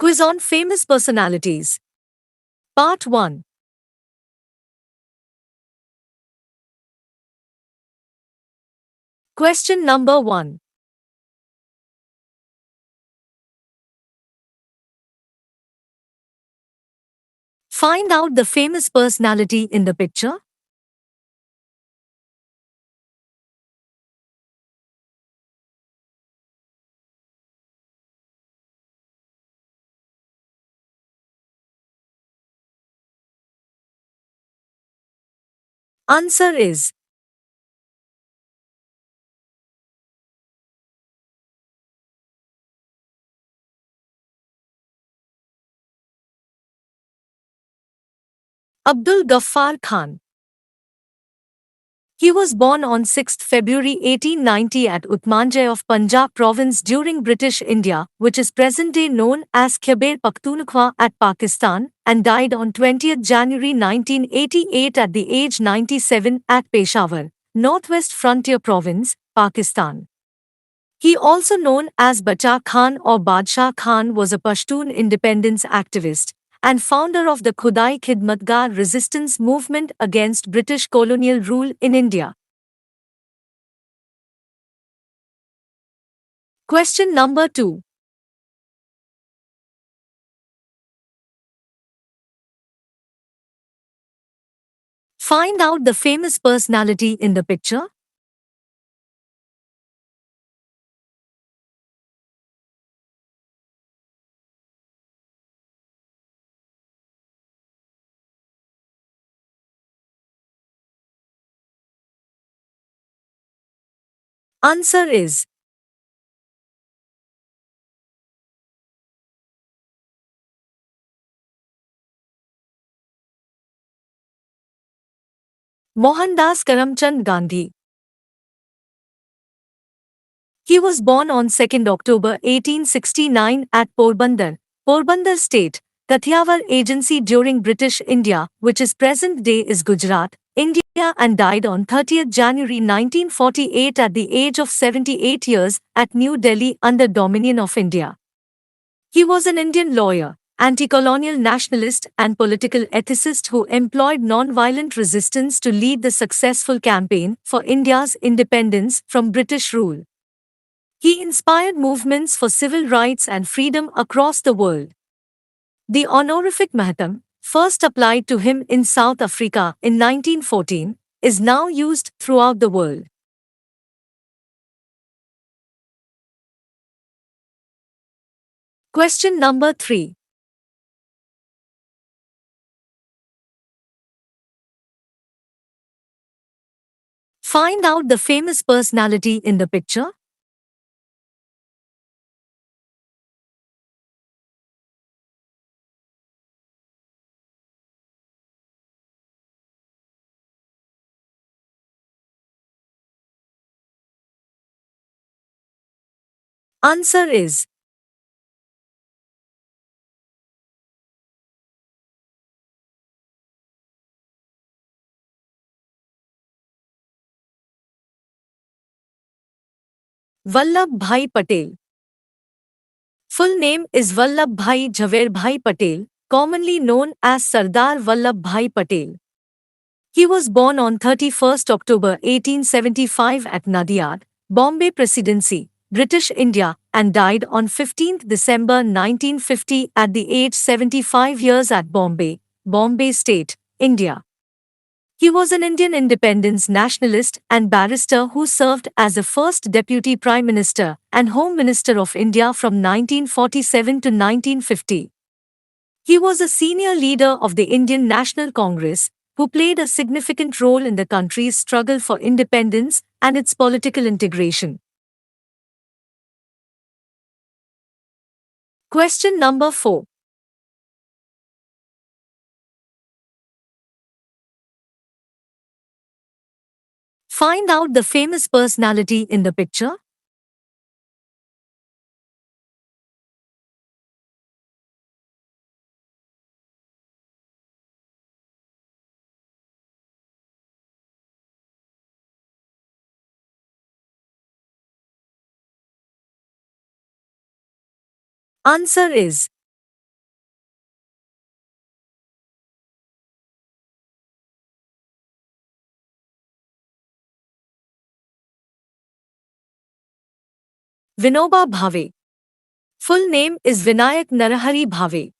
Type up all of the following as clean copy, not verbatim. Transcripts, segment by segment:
Quiz on famous personalities. Part 1. Question number 1. Find out the famous personality in the picture. Answer is Abdul Ghaffar Khan. He was born on 6 February 1890 at Utmanjai of Punjab province during British India, which is present-day known as Khyber Pakhtunkhwa at Pakistan, and died on 20th January 1988 at the age 97 at Peshawar, Northwest Frontier Province, Pakistan. He, also known as Bacha Khan or Badshah Khan, was a Pashtun independence activist and founder of the Khudai Khidmatgar resistance movement against British colonial rule in India. Question number 2. Find out the famous personality in the picture. Answer is Mohandas Karamchand Gandhi. He was born on 2nd October 1869 at Porbandar, Porbandar State, Kathiawar Agency during British India, which is present-day is Gujarat, India, and died on 30th January 1948 at the age of 78 years at New Delhi under dominion of India. He was an Indian lawyer, anti-colonial nationalist and political ethicist who employed non-violent resistance to lead the successful campaign for India's independence from British rule. He inspired movements for civil rights and freedom across the world. The honorific Mahatma, first applied to him in South Africa in 1914, is now used throughout the world. Question number 3. Find out the famous personality in the picture. Answer is Vallabh Bhai Patel. Full name is Vallabh Bhai Jhaveri Bhai Patel, commonly known as Sardar Vallabh Bhai Patel. He was born on 31st October 1875 at Nadiad, Bombay Presidency, British India, and died on 15th December 1950 at the age 75 years at Bombay, Bombay State, India. He was an Indian independence nationalist and barrister who served as the first Deputy Prime Minister and Home Minister of India from 1947 to 1950. He was a senior leader of the Indian National Congress, who played a significant role in the country's struggle for independence and its political integration. Question number 4. Find out the famous personality in the picture. Answer is Vinoba Bhave. Full name is Vinayak Narahari Bhave.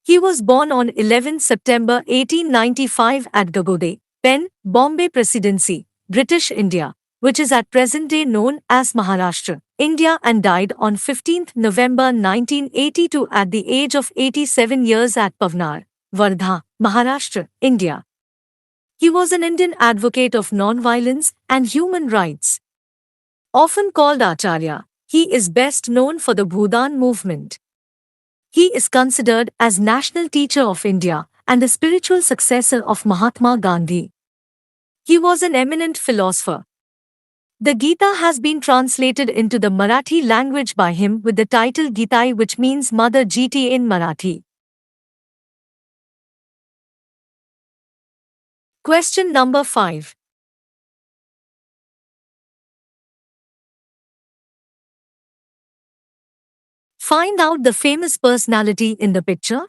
He was born on 11 September 1895 at Gagode, Pen, Bombay Presidency, British India, which is at present day known as Maharashtra, India, and died on 15 November 1982 at the age of 87 years at Pavnar, Wardha, Maharashtra, India. He was an Indian advocate of non-violence and human rights. Often called Acharya, he is best known for the Bhudan movement. He is considered as National Teacher of India and the spiritual successor of Mahatma Gandhi. He was an eminent philosopher. The Gita has been translated into the Marathi language by him with the title Gitai, which means Mother Gita in Marathi. Question number 5. Find out the famous personality in the picture.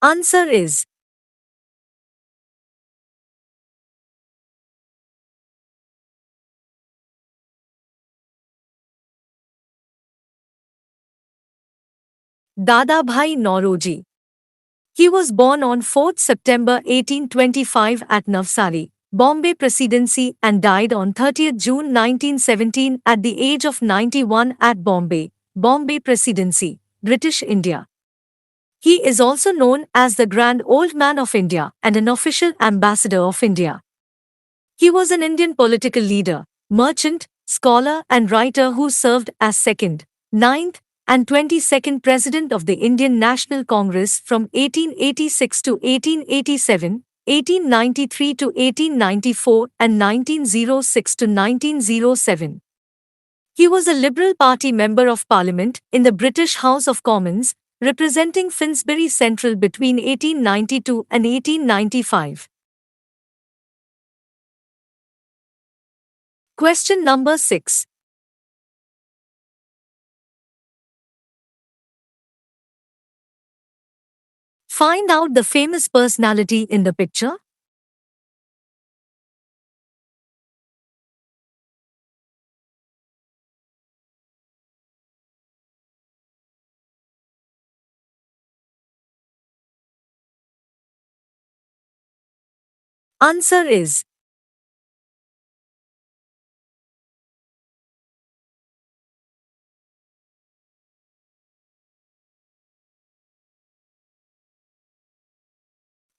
Answer is Dadabhai Nauroji. He was born on 4 September 1825 at Navsari, Bombay Presidency, and died on 30 June 1917 at the age of 91 at Bombay, Bombay Presidency, British India. He is also known as the Grand Old Man of India and an official ambassador of India. He was an Indian political leader, merchant, scholar, and writer who served as second, ninth, and 22nd President of the Indian National Congress from 1886 to 1887, 1893 to 1894, and 1906 to 1907. He was a Liberal Party Member of Parliament in the British House of Commons, representing Finsbury Central between 1892 and 1895. Question number 6. Find out the famous personality in the picture. Answer is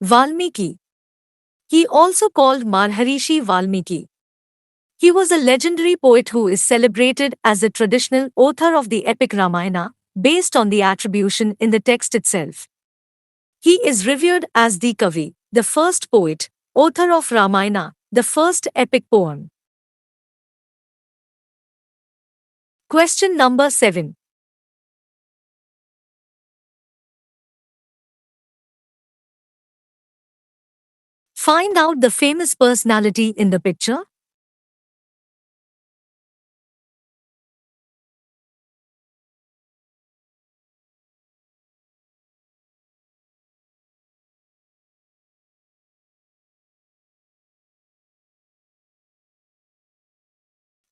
Valmiki. He also called Maharishi Valmiki. He was a legendary poet who is celebrated as the traditional author of the epic Ramayana, based on the attribution in the text itself. He is revered as the Kavi, the first poet, author of Ramayana, the first epic poem. Question number 7. Find out the famous personality in the picture.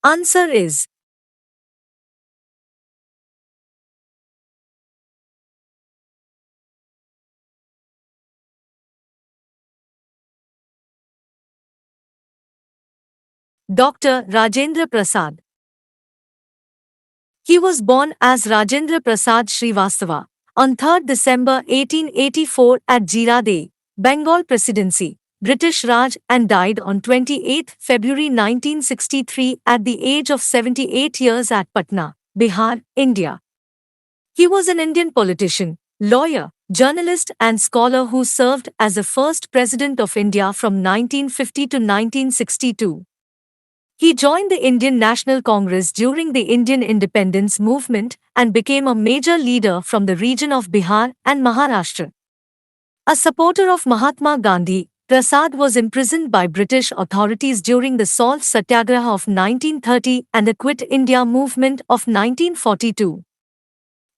Answer is Dr. Rajendra Prasad. He was born as Rajendra Prasad Srivastava on 3 December 1884 at Jeeradeh, Bengal Presidency, British Raj, and died on 28 February 1963 at the age of 78 years at Patna, Bihar, India. He was an Indian politician, lawyer, journalist, and scholar who served as the first President of India from 1950 to 1962. He joined the Indian National Congress during the Indian independence movement and became a major leader from the region of Bihar and Maharashtra. A supporter of Mahatma Gandhi, Prasad was imprisoned by British authorities during the Salt Satyagraha of 1930 and the Quit India movement of 1942.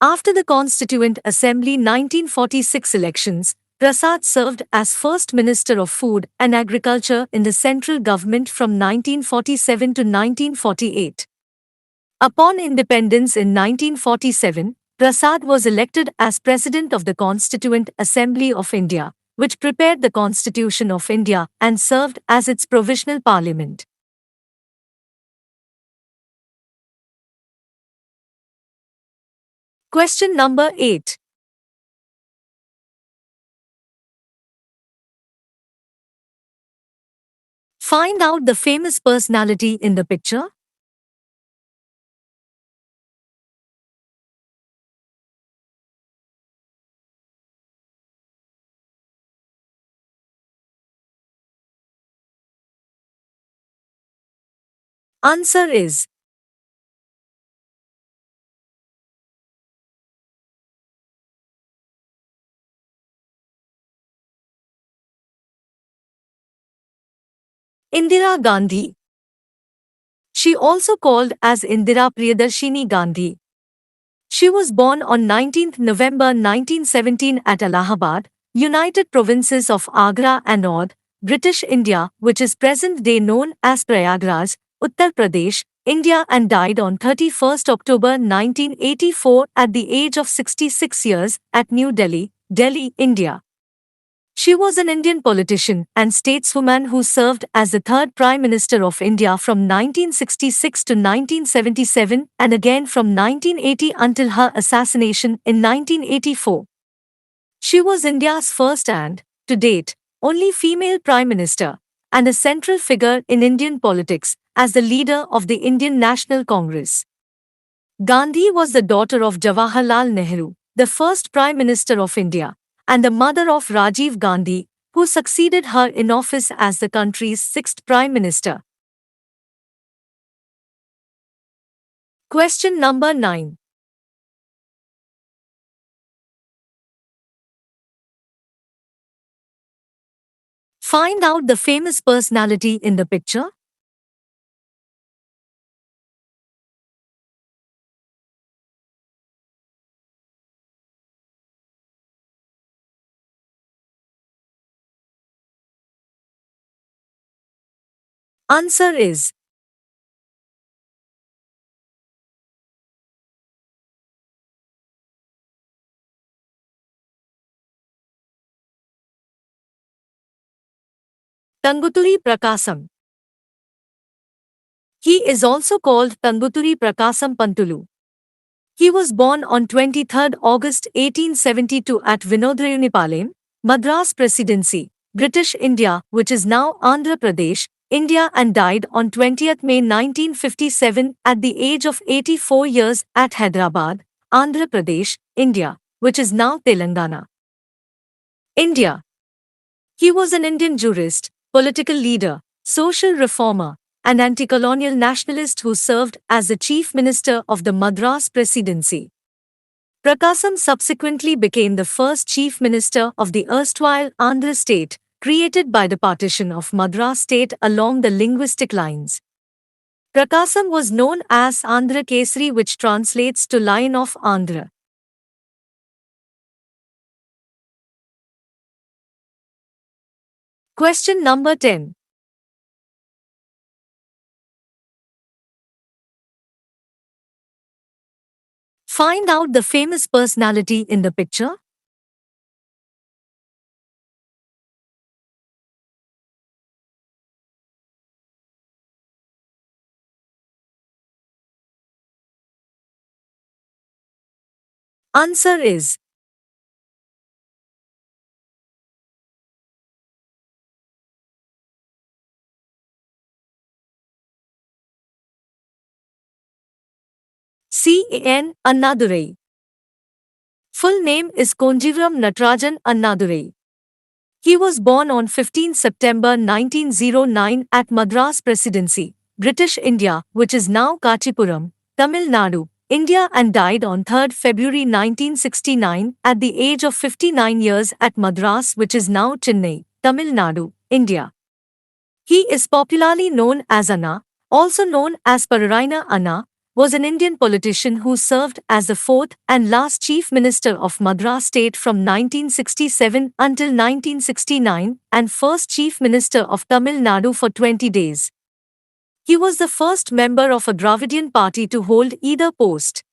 After the Constituent Assembly 1946 elections, Prasad served as First Minister of Food and Agriculture in the central government from 1947 to 1948. Upon independence in 1947, Prasad was elected as President of the Constituent Assembly of India, which prepared the Constitution of India and served as its provisional parliament. Question number 8. Find out the famous personality in the picture. Answer is Indira Gandhi. She also called as Indira Priyadarshini Gandhi. She was born on 19th November 1917 at Allahabad, United Provinces of Agra and Oudh, British India, which is present-day known as Prayagraj, Uttar Pradesh, India, and died on 31st October 1984 at the age of 66 years at New Delhi, Delhi, India. She was an Indian politician and stateswoman who served as the third Prime Minister of India from 1966 to 1977 and again from 1980 until her assassination in 1984. She was India's first and, to date, only female Prime Minister and a central figure in Indian politics as the leader of the Indian National Congress. Gandhi was the daughter of Jawaharlal Nehru, the first Prime Minister of India, and the mother of Rajiv Gandhi, who succeeded her in office as the country's sixth Prime Minister. Question number 9. Find out the famous personality in the picture. Answer is Tanguturi Prakasam. He is also called Tanguturi Prakasam Pantulu. He was born on 23rd August 1872 at Vinodrayunipalayam, Madras Presidency, British India, which is now Andhra Pradesh, India, and died on 20th May 1957 at the age of 84 years at Hyderabad, Andhra Pradesh, India, which is now Telangana, India. He was an Indian jurist, political leader, social reformer, and anti-colonial nationalist who served as the Chief Minister of the Madras Presidency. Prakasam subsequently became the first Chief Minister of the erstwhile Andhra state, created by the partition of Madras state along the linguistic lines. Prakasam was known as Andhra Kesari, which translates to Lion of Andhra. Question number 10. Find out the famous personality in the picture. Answer is C.A.N. Annadurai. Full name is Konjivaram Natarajan Annadurai. He was born on 15 September 1909 at Madras Presidency, British India, which is now Kachipuram, Tamil Nadu, India, and died on 3 February 1969 at the age of 59 years at Madras, which is now Chennai, Tamil Nadu, India. He is popularly known as Anna, also known as Pararaina Anna, was an Indian politician who served as the fourth and last Chief Minister of Madras State from 1967 until 1969 and first Chief Minister of Tamil Nadu for 20 days. He was the first member of a Dravidian party to hold either post.